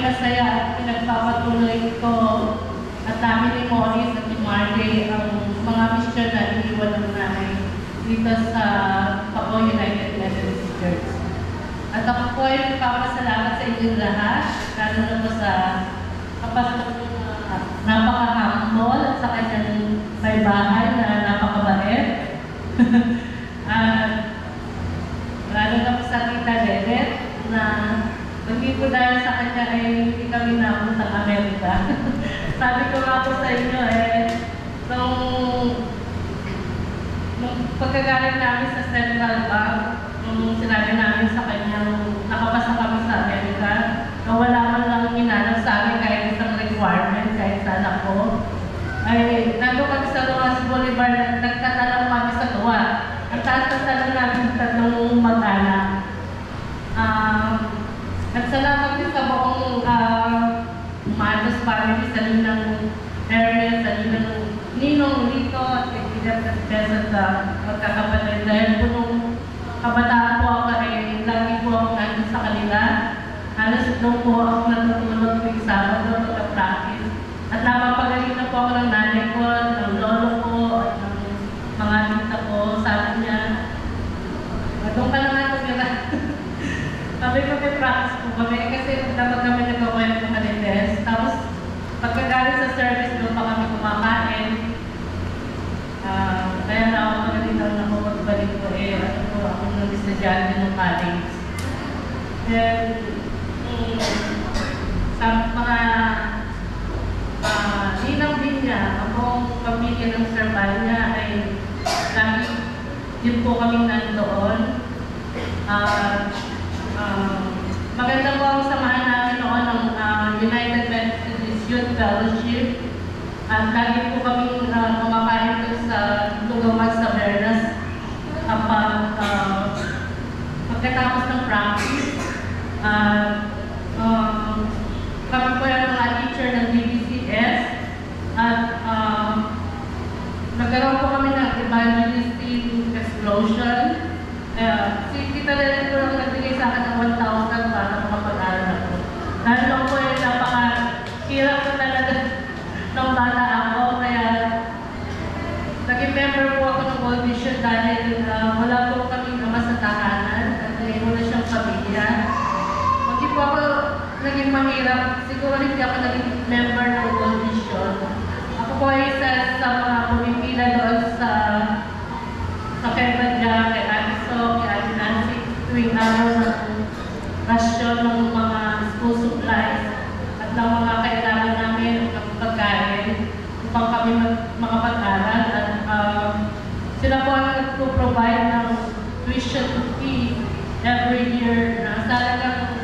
masaya at pinagpapatuloy ko at namin ni Morris at ni Marley ang mga mission na iniwan ng nanay dito sa Paco United Methodist Church. At ako po ay nagpapasalamat sa inyong lahat, lalo na po sa kapatid napaka-humble at sa kanyang may bahay na napakabait. At lalo na po sa Tita Ledet na hindi po dahil sa kanya ay hindi kami napunta ng Amerika. Sabi ko nga po sa inyo nung pagkagaling namin sa Central Bank, nung sinabi namin sa kanya, nakapasa kami sa Amerika, na wala man lang inanap sa amin kahit isang requirement, kahit sa anak ko, ay nandun kami sa Rojas Boulevard, nagtatanong kami sa tuwa. Ang taas na tanong namin tatlong mag-anak. At salamat din sa buong Matos family, sa Ninang area, sa Ninong Lito at Itilap at Besa sa magkakapatid. Dahil po nung kabataan po ako ay lagi po ako nandun sa kanila. Halos doon po ako natutulog tuwing Sabado pagka-practice. At napapagaling na po ako ng nanay ko, ng lolo ko, at ng mga tita ko. Sabi niya, doon ka na nga tumira. Sabi ko, may practice po kami kasi dapat kami nagkakwento ng kanites. Tapos, pagkagaling sa service, doon pa kami kumakain. Kaya na ako magalinaw na ako magbalik ko ako nang estudyante ng college. Then, sa mga ninang din niya, akong pamilya ng Servania ay lagi din po kami nandoon. Maganda po ang samahan namin noon ng United Methodist Youth Fellowship. At lagi po kami kumakain doon sa Lugawan sa Bernas kapag pagkatapos ng practice. Kami po yung mga teacher ng DBCS at nagkaroon po kami ng evangelistic explosion. Si Tita Lelet po lang nagbigay sa akin ng 1,000 para makapag-aral ako. Dahil lang po yung napaka-hirap ko talaga ng bata ako. Kaya naging member po ako ng Gold Mission dahil wala po kami ama sa tahanan at wala siyang pamilya. Hindi po ako naging mahirap. Siguro hindi ako naging member ng Gold Mission. Ako po ay isa sa mga pumipila doon sa Kebadya, kay Aliso, kay Ate Nancy, tuwing araw ng rasyon ng mga school supplies at ng mga kailangan namin ng pagkain upang kami makapag-aral. At sila po ang nagpo-provide ng tuition fee every year na talagang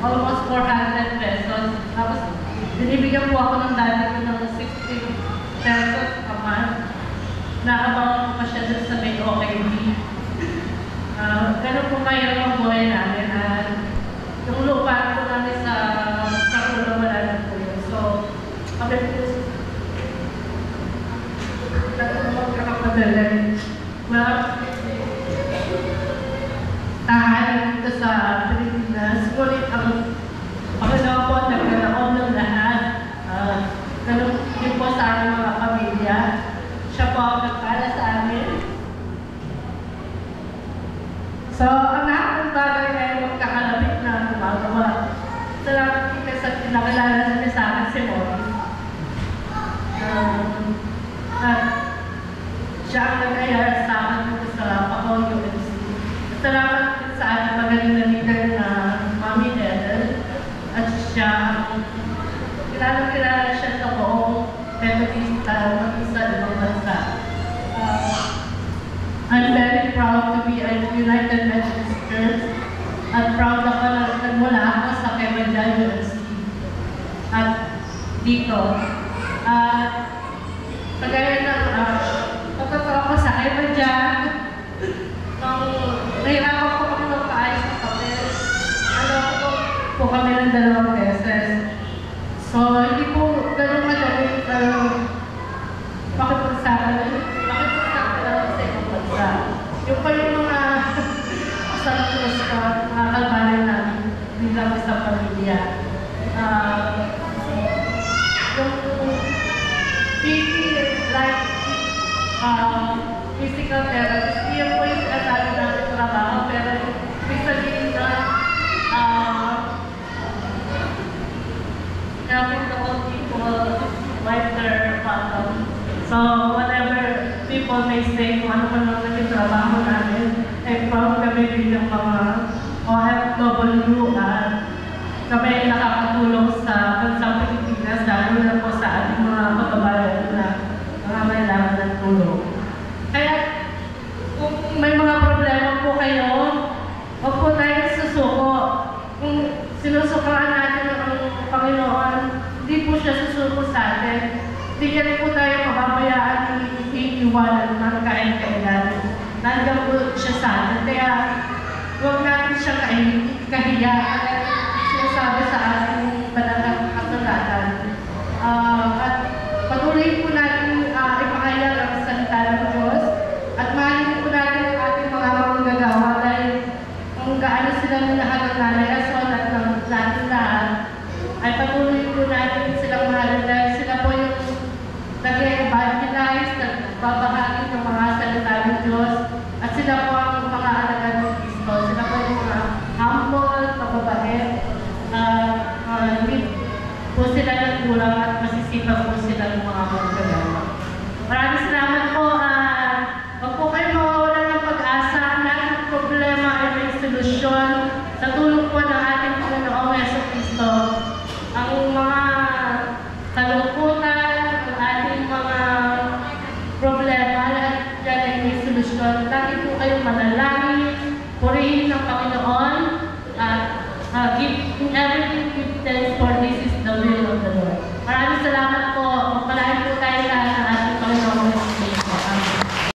almost 400 pesos. Tapos, binibigyan po ako ng dati ko ng 60 pesos a month. Naabangan ko pa siya dun sa may OKB. Ganun po mayroon ang buhay namin. Yung lupa po namin sa ulo wala na po yun. So, kami po magkakapadalay. Tahanan dito sa Pilipinas. Ngunit ang Panginoon po nagkalaon ng lahat. Ganun din po sa aming mga pamilya. Siya po ang nagpala sa amin. So, ang nakakong bagay ay magkakalapit na gumagawa. Salamat kita sa pinakilala niya sa akin si Morris. At siya ang nag-ayar sa akin dito sa Paco UNC. Salamat sa ating magaling na leader na Mami Edel. At siya ang kilala siya sa buong Methodist sa ibang bansa. I'm very proud to be a United Methodist Church at proud ako na nagmula ako sa Kebadya UNC at dito. Kagaya ng pagkatapos ako sa Kebadya, nung nahirapan ko kami magpaayos ng papel, po kami ng 2 beses. So, hindi po ganun madali makipagsabi lang sa ibang bansa. Yung pa yung mga asangkos ka, mga kalbanan namin bilang isang pamilya. So, whatever people may say, kung ano man ang naging trabaho namin, ay proud kami bilang mga OFW at kami ay nakakatulong sa bansang Pilipinas, lalo na po sa ating mga kababayan na nangangailangan ng tulong. Kaya, kung may mga problema po kayo, huwag po tayong susuko. Kung sinusukaan natin ang Panginoon, hindi po siya susuko sa atin. Hindi yan po tayo mababayaan iiwanan ng kahit kailan. Nandiyan po siya sa atin. Kaya huwag natin siya kahiya at sinasabi sa ating banal na kasulatan. At patuloy po natin ipahayag ang salita ng Diyos at mahalin po natin ang ating mga manggagawa dahil kung gaano sila minahal ng Nanay Aswan at ng natin lahat, ay patuloy po natin silang mahalin dahil sila po yung nag-evangelize, nagbabahagi ng mga salita ng Diyos, at sila po ang mga alagad ng Kristo. Sila po yung mga humble, mababait, hindi po sila nagkulang at masisipag po sila ng mga manggagawa. Maraming salamat po. Huwag po kayo mawawala ng pag-asa na ang problema ay may solusyon sa tulong po ng ating Panginoong Jesucristo. Ang mga kalungkutan, ang ating mga problema at dyan ay may solusyon. Lagi po kayong manalangin, purihin ng Panginoon at give everything